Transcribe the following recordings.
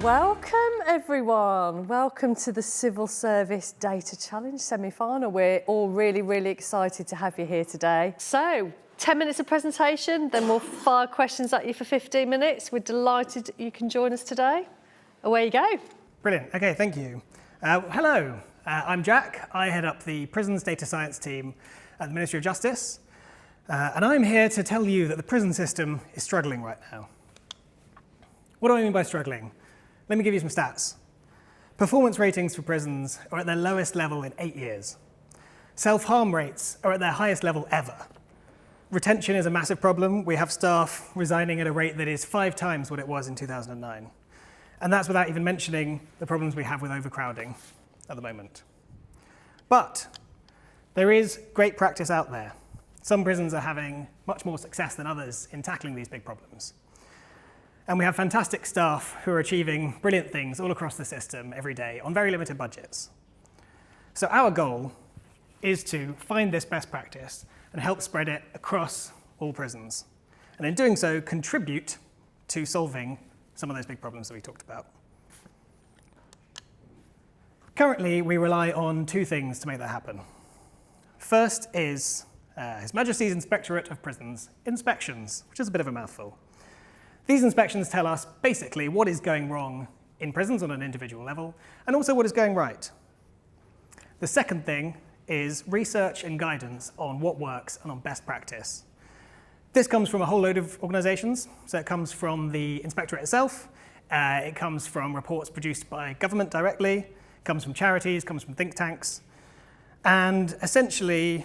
Welcome everyone. Welcome to the Civil Service Data Challenge semi-final. We're all really excited to have you here today. So, 10 minutes of presentation, then we'll fire questions at you for 15 minutes. We're delighted you can join us today. Away you go. Brilliant. Okay, thank you. Hello, I'm Jack. I head up the Prisons Data Science team at the Ministry of Justice. And I'm here to tell you that the prison system is struggling right now. What do I mean by struggling? Let me give you some stats. Performance ratings for prisons are at their lowest level in 8 years. Self-harm rates are at their highest level ever. Retention is a massive problem. We have staff resigning at a rate that is 5 times what it was in 2009. And that's without even mentioning the problems we have with overcrowding at the moment. But there is great practice out there. Some prisons are having much more success than others in tackling these big problems. And we have fantastic staff who are achieving brilliant things all across the system every day on very limited budgets. So our goal is to find this best practice and help spread it across all prisons. And in doing so, contribute to solving some of those big problems that we talked about. Currently, we rely on 2 things to make that happen. First is His Majesty's Inspectorate of Prisons inspections, which is a bit of a mouthful. These inspections tell us basically what is going wrong in prisons on an individual level, and also what is going right. The second thing is research and guidance on what works and on best practice. This comes from a whole load of organizations. So it comes from the inspectorate itself, it comes from reports produced by government directly, it comes from charities, comes from think tanks, and essentially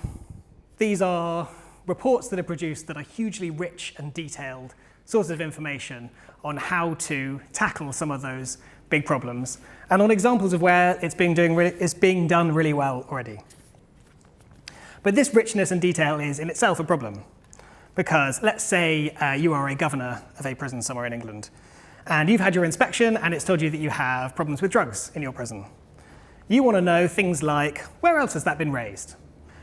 these are reports that are produced that are hugely rich and detailed sources of information on how to tackle some of those big problems, and on examples of where it's being done really well already. But this richness and detail is in itself a problem, because let's say you are a governor of a prison somewhere in England, and you've had your inspection and it's told you that you have problems with drugs in your prison. You want to know things like, where else has that been raised?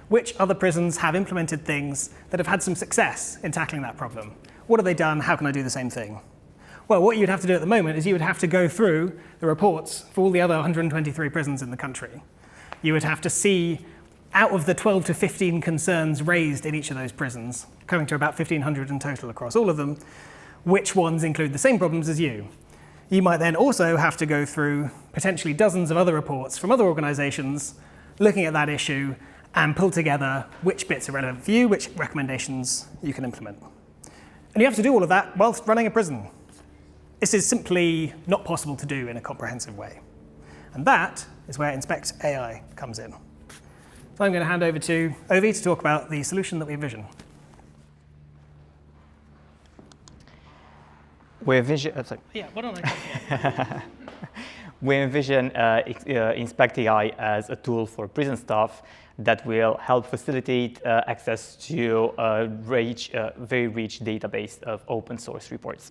Which other prisons have implemented things that have had some success in tackling that problem? What have they done? How can I do the same thing? Well, what you'd have to do at the moment is you would have to go through the reports for all the other 123 prisons in the country. You would have to see, out of the 12 to 15 concerns raised in each of those prisons, coming to about 1,500 in total across all of them, which ones include the same problems as you. You might then also have to go through potentially dozens of other reports from other organizations looking at that issue and pull together which bits are relevant for you, which recommendations you can implement. And you have to do all of that whilst running a prison. This is simply not possible to do in a comprehensive way. And that is where InspectAI comes in. So I'm going to hand over to Ovi to talk about the solution that we envision. We envision, we envision InspectAI as a tool for prison staff that will help facilitate access to a very rich database of open source reports.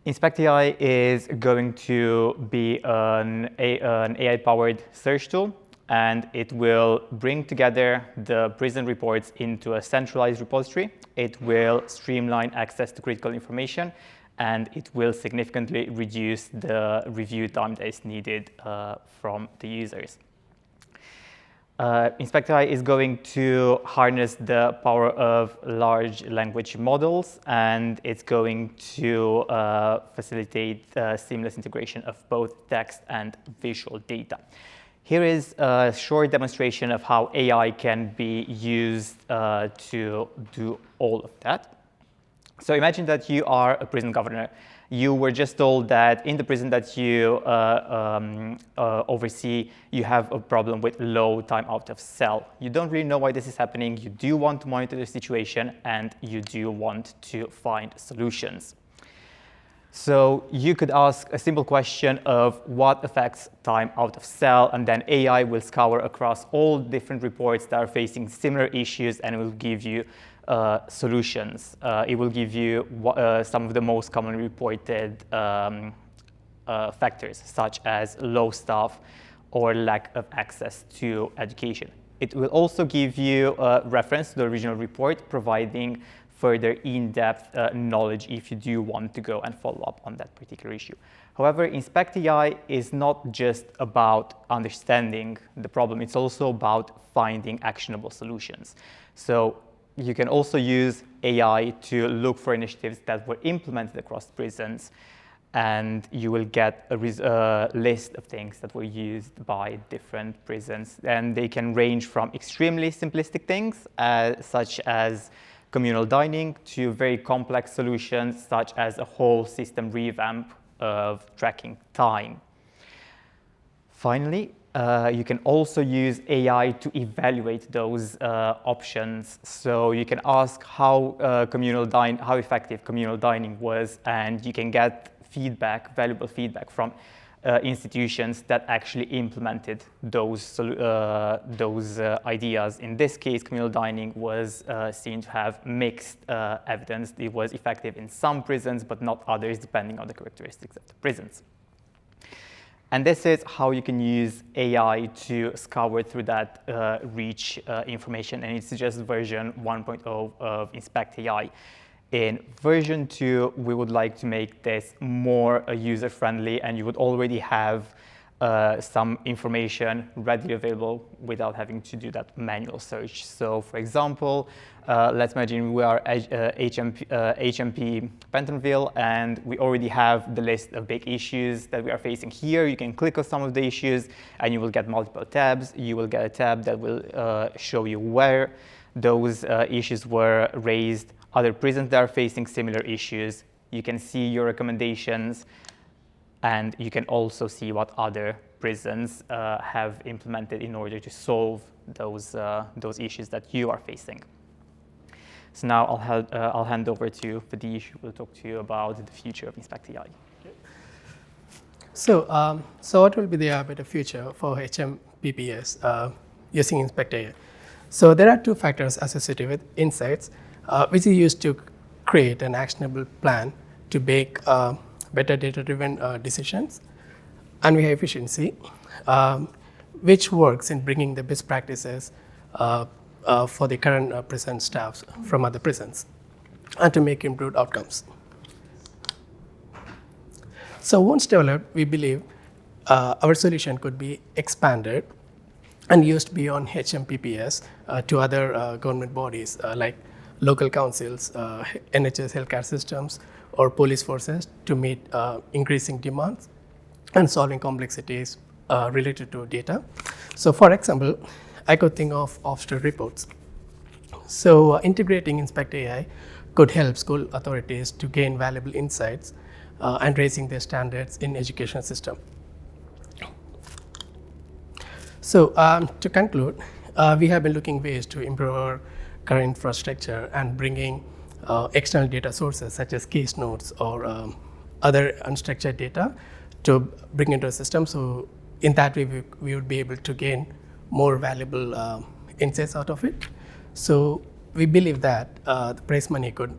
InspectAI is going to be an AI-powered search tool, and it will bring together the prison reports into a centralized repository. It will streamline access to critical information, and it will significantly reduce the review time that is needed from the users. InspectAI is going to harness the power of large language models, and it's going to facilitate seamless integration of both text and visual data. Here is a short demonstration of how AI can be used to do all of that. So imagine that you are a prison governor. You were just told that in the prison that you oversee, you have a problem with low time out of cell. You don't really know why this is happening. You do want to monitor the situation, and you do want to find solutions. So you could ask a simple question of what affects time out of cell, and then AI will scour across all different reports that are facing similar issues, and it will give you solutions. It will give you some of the most commonly reported factors, such as low staff or lack of access to education. It will also give you a reference to the original report, providing further in-depth knowledge if you do want to go and follow up on that particular issue. However, InspectAI is not just about understanding the problem, it's also about finding actionable solutions. So you can also use AI to look for initiatives that were implemented across prisons, and you will get a list of things that were used by different prisons. And they can range from extremely simplistic things, such as communal dining, to very complex solutions, such as a whole system revamp of tracking time. Finally, you can also use AI to evaluate those options. So you can ask how effective communal dining was, and you can get feedback, valuable feedback from institutions that actually implemented those ideas. In this case, communal dining was seen to have mixed evidence. It was effective in some prisons, but not others, depending on the characteristics of the prisons. And this is how you can use AI to scour through that rich information, and it's just version 1.0 of InspectAI. In version 2, we would like to make this more user-friendly, and you would already have some information readily available without having to do that manual search. So, for example, let's imagine we are HMP Pentonville, and we already have the list of big issues that we are facing here. You can click on some of the issues, and you will get multiple tabs. You will get a tab that will show you where those issues were raised, other prisons that are facing similar issues. You can see your recommendations, and you can also see what other prisons have implemented in order to solve those issues that you are facing. So now I'll hand over to Vadish, who will talk to you about the future of InspectAI. So what will be the better future for HMPPS using InspectAI? So there are two factors associated with insights, which is used to create an actionable plan to make better data-driven decisions. And we have efficiency, which works in bringing the best practices for the current prison staffs from other prisons and to make improved outcomes. So once developed, we believe our solution could be expanded and used beyond HMPPS to other government bodies like local councils, NHS healthcare systems, or police forces to meet increasing demands and solving complexities related to data. So for example, I could think of story reports. So integrating InspectAI could help school authorities to gain valuable insights and raising their standards in education system. So to conclude, we have been looking ways to improve our current infrastructure and bringing external data sources such as case notes or other unstructured data to bring into a system. So in that way, we would be able to gain more valuable insights out of it. So we believe that the prize money could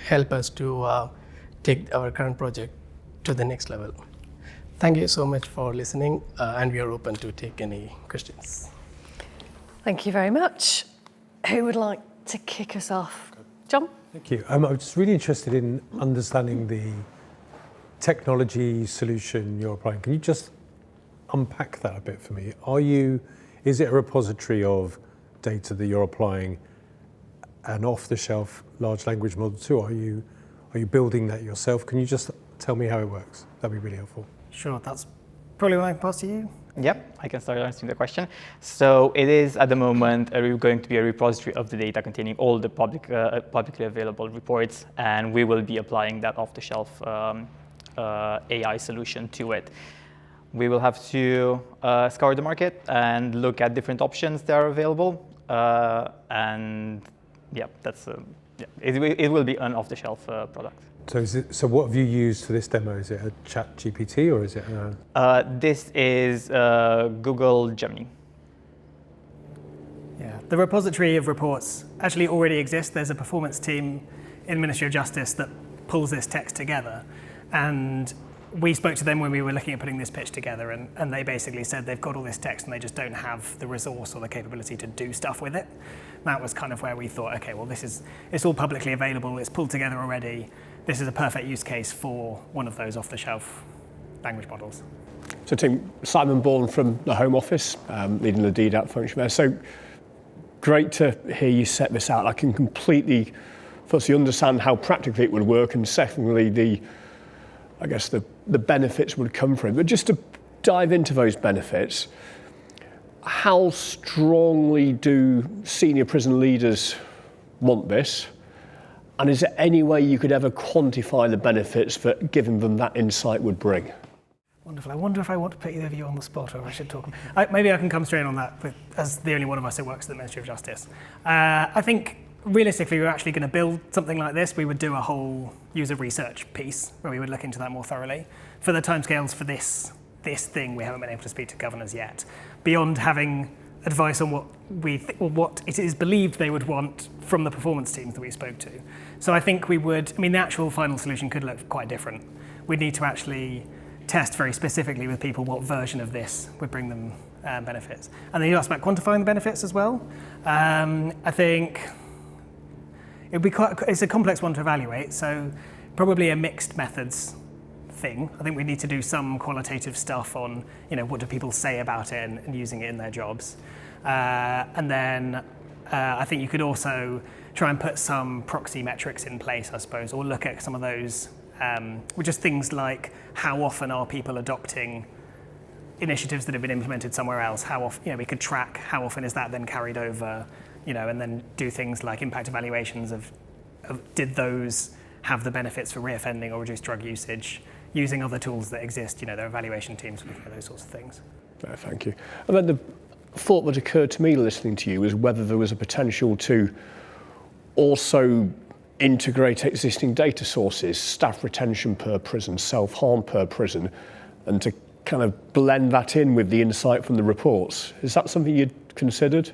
help us to take our current project to the next level. Thank you so much for listening, and we are open to take any questions. Thank you very much. Who would like to kick us off? John? Thank you. I'm just really interested in understanding the technology solution you're applying. Can you just unpack that a bit for me? Is it a repository of data that you're applying an off-the-shelf large language model to? Are you building that yourself? Can you just tell me how it works? That'd be really helpful. Sure, that's probably what I can pass to you. Yep, I can start answering the question. So it is at the moment going to be a repository of the data containing all the publicly available reports, and we will be applying that off-the-shelf AI solution to it. We will have to scour the market and look at different options that are available, and yeah, it will be an off-the-shelf product. So what have you used for this demo? Is it a Chat GPT or is it a... This is Google Gemini. Yeah, the repository of reports actually already exists. There's a performance team in the Ministry of Justice that pulls this text together. And we spoke to them when we were looking at putting this pitch together, and they basically said they've got all this text and they just don't have the resource or the capability to do stuff with it. That was kind of where we thought, okay, well, it's all publicly available, it's pulled together already. This is a perfect use case for one of those off-the-shelf language models. So Tim, Simon Bourne from the Home Office, leading the DDAP function there. So great to hear you set this out. I can completely, firstly, understand how practically it would work, and secondly, the benefits would come from it. But just to dive into those benefits, how strongly do senior prison leaders want this? And is there any way you could ever quantify the benefits that giving them that insight would bring? Wonderful. I wonder if I want to put either of you on the spot, or I should talk. Maybe I can come straight on that as the only one of us who works at the Ministry of Justice. I think realistically, we're actually going to build something like this. We would do a whole user research piece where we would look into that more thoroughly. For the timescales for this thing, we haven't been able to speak to governors yet. Beyond having advice on what it is believed they would want from the performance teams that we spoke to. So I think the actual final solution could look quite different. We'd need to actually test very specifically with people what version of this would bring them benefits. And then you asked about quantifying the benefits as well. I think it's a complex one to evaluate, so probably a mixed methods thing. I think we need to do some qualitative stuff on, what do people say about it and using it in their jobs. And then I think you could also try and put some proxy metrics in place, I suppose, or look at some of those, which is things like how often are people adopting initiatives that have been implemented somewhere else? How often, we could track how often is that then carried over, and then do things like impact evaluations of did those have the benefits for reoffending or reduced drug usage, using other tools that exist, their evaluation teams looking at those sorts of things. Thank you. And then the thought that occurred to me listening to you was whether there was a potential to also integrate existing data sources, staff retention per prison, self-harm per prison, and to kind of blend that in with the insight from the reports. Is that something you'd considered?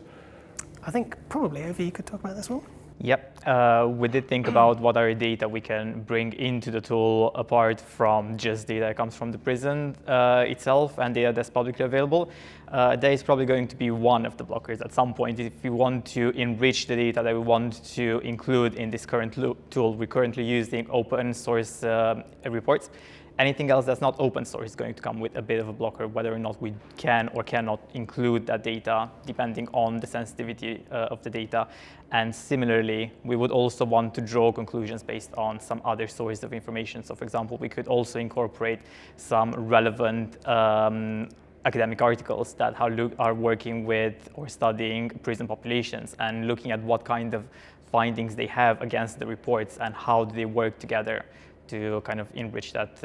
I think probably Ovi, you could talk about this one. Yep, we did think about what are the data we can bring into the tool apart from just data that comes from the prison itself and data that's publicly available. There is probably going to be one of the blockers at some point if you want to enrich the data that we want to include in this current tool. We're currently using open source reports. Anything else that's not open source is going to come with a bit of a blocker, whether or not we can or cannot include that data, depending on the sensitivity of the data. And similarly, we would also want to draw conclusions based on some other sources of information. So for example, we could also incorporate some relevant academic articles that are working with or studying prison populations and looking at what kind of findings they have against the reports and how do they work together to kind of enrich that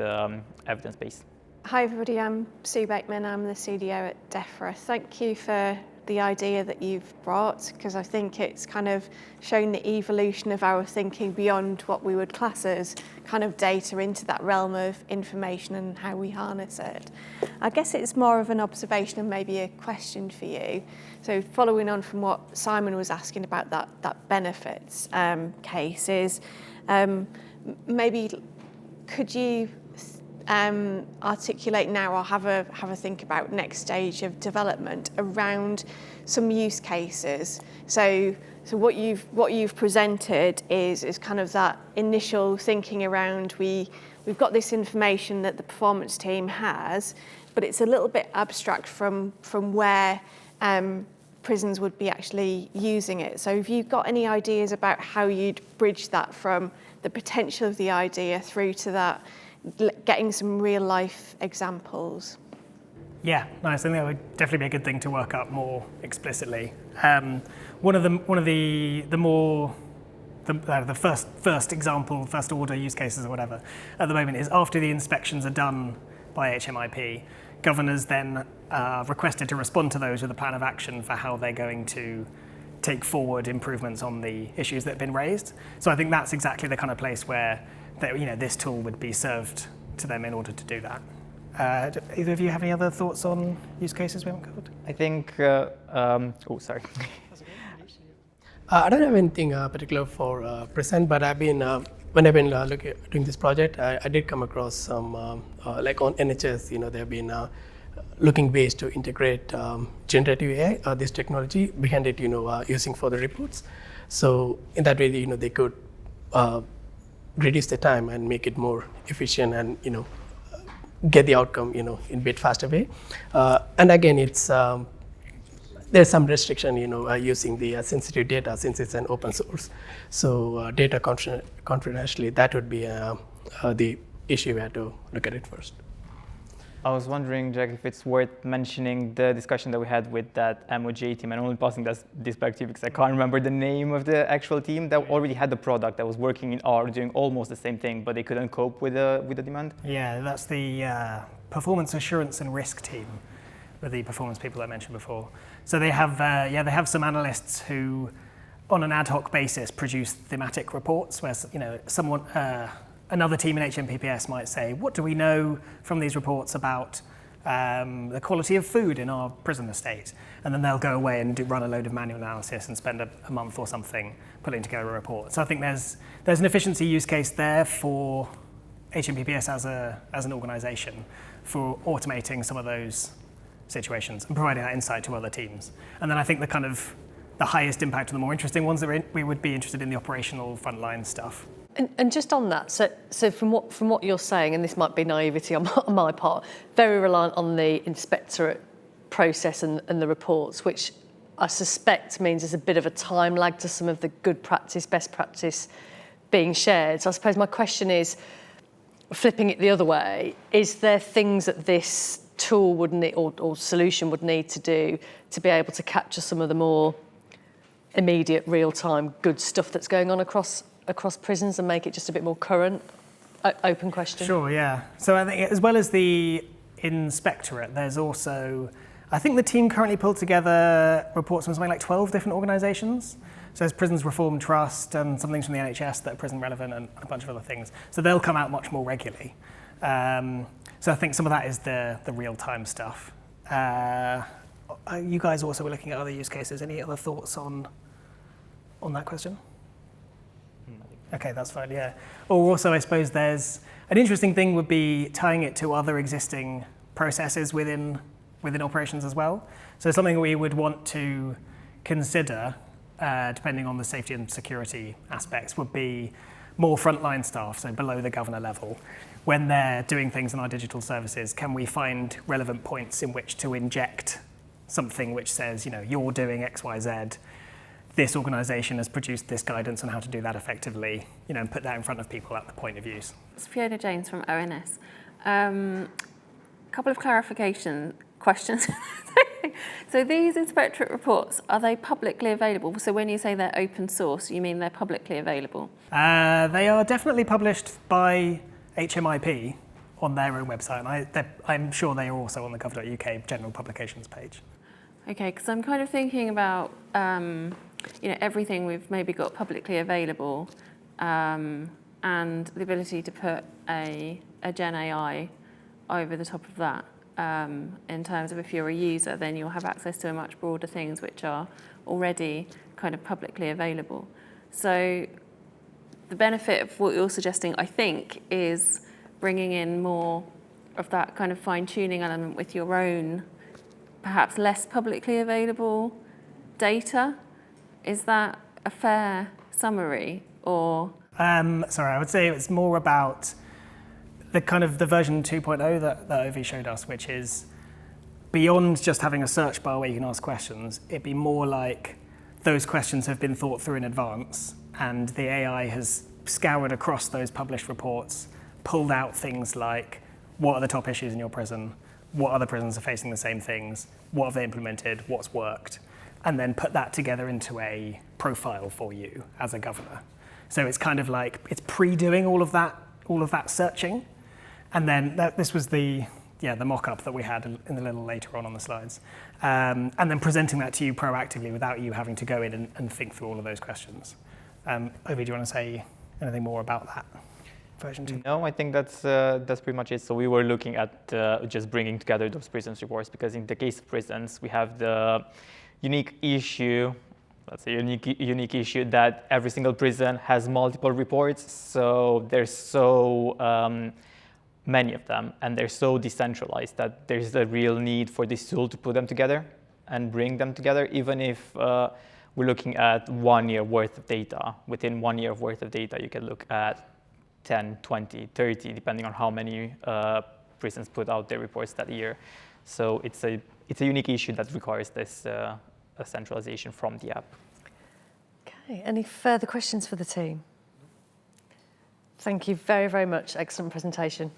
evidence base. Hi everybody, I'm Sue Beckman, I'm the CDO at DEFRA. Thank you for the idea that you've brought, because I think it's kind of shown the evolution of our thinking beyond what we would class as kind of data into that realm of information and how we harness it. I guess it's more of an observation and maybe a question for you. So following on from what Simon was asking about that benefits case is, maybe could you articulate now or have a think about next stage of development around some use cases? So what you've presented is kind of that initial thinking around we've got this information that the performance team has, but it's a little bit abstract from where prisons would be actually using it. So have you got any ideas about how you'd bridge that from the potential of the idea through to that, getting some real life examples? Yeah, nice. I think that would definitely be a good thing to work up more explicitly. One of the first example, first order use cases or whatever at the moment is after the inspections are done by HMIP, governors then are requested to respond to those with a plan of action for how they're going to take forward improvements on the issues that have been raised. So I think that's exactly the kind of place where this tool would be served to them in order to do that. Do either of you have any other thoughts on use cases we haven't covered? I think, sorry. I don't have anything particular for present, but I've been when I've been doing this project, I did come across some, like on NHS, they've been looking ways to integrate generative AI, this technology behind it, using for the reports. So in that way, they could reduce the time and make it more efficient and, get the outcome, in a bit faster way. And again, it's there's some restriction, using the sensitive data since it's an open source. So data confidentiality, that would be the issue we had to look at it first. I was wondering, Jack, if it's worth mentioning the discussion that we had with that MOJ team, and only passing this back to you because I can't remember the name of the actual team that already had the product that was working in R, doing almost the same thing, but they couldn't cope with the demand. Yeah, that's the performance assurance and risk team, with the performance people I mentioned before. So they have some analysts who, on an ad hoc basis, produce thematic reports where another team in HMPPS might say, what do we know from these reports about the quality of food in our prison estate? And then they'll go away and run a load of manual analysis and spend a month or something putting together a report. So I think there's an efficiency use case there for HMPPS as an organisation for automating some of those situations and providing that insight to other teams. And then I think the highest impact, or the more interesting ones, that we would be interested in the operational frontline stuff. And just on that, so from what you're saying, and this might be naivety on my part, very reliant on the inspectorate process and the reports, which I suspect means there's a bit of a time lag to some of the good practice, best practice being shared. So I suppose my question is, flipping it the other way, is there things that this tool would need or solution would need to do to be able to capture some of the more immediate, real-time good stuff that's going on across prisons and make it just a bit more current? Open question. Sure, yeah. So I think as well as the inspectorate, there's also, I think the team currently pulled together reports from something like 12 different organisations. So there's Prisons Reform Trust and some things from the NHS that are prison relevant and a bunch of other things. So they'll come out much more regularly. So I think some of that is the real-time stuff. You guys also were looking at other use cases. Any other thoughts on that question? Okay, that's fine, yeah. Or also, I suppose there's an interesting thing would be tying it to other existing processes within operations as well. So something we would want to consider, depending on the safety and security aspects, would be more frontline staff, so below the governor level. When they're doing things in our digital services, can we find relevant points in which to inject something which says, you're doing X, Y, Z, this organisation has produced this guidance on how to do that effectively, and put that in front of people at the point of use. It's Fiona James from ONS. Couple of clarification questions. So these inspectorate reports, are they publicly available? So when you say they're open source, you mean they're publicly available? They are definitely published by HMIP on their own website, and I'm sure they are also on the gov.uk general publications page. Okay, because I'm kind of thinking about everything we've maybe got publicly available, and the ability to put a Gen AI over the top of that. In terms of if you're a user, then you'll have access to a much broader things which are already kind of publicly available. So the benefit of what you're suggesting, I think, is bringing in more of that kind of fine-tuning element with your own, perhaps less publicly available data. Is that a fair summary, or? Sorry, I would say it's more about the version 2.0 that Ovi showed us, which is beyond just having a search bar where you can ask questions. It'd be more like those questions have been thought through in advance, and the AI has scoured across those published reports, pulled out things like, what are the top issues in your prison? What other prisons are facing the same things? What have they implemented? What's worked? And then put that together into a profile for you as a governor. So it's kind of like, it's pre-doing all of that searching. And then this was the mock-up that we had in a little later on the slides. And then presenting that to you proactively without you having to go in and think through all of those questions. Ovi, do you want to say anything more about that version 2? No, I think that's pretty much it. So we were looking at just bringing together those prisons reports, because in the case of prisons, we have the unique issue That's a unique issue that every single prison has multiple reports, so there's so many of them, and they're so decentralized that there's a real need for this tool to put them together and bring them together, even if we're looking at 1 year worth of data. Within 1 year worth of data, you can look at 10, 20, 30, depending on how many prisons put out their reports that year. So it's a unique issue that requires this centralization from the app. Okay, any further questions for the team? Thank you very, very much. Excellent presentation.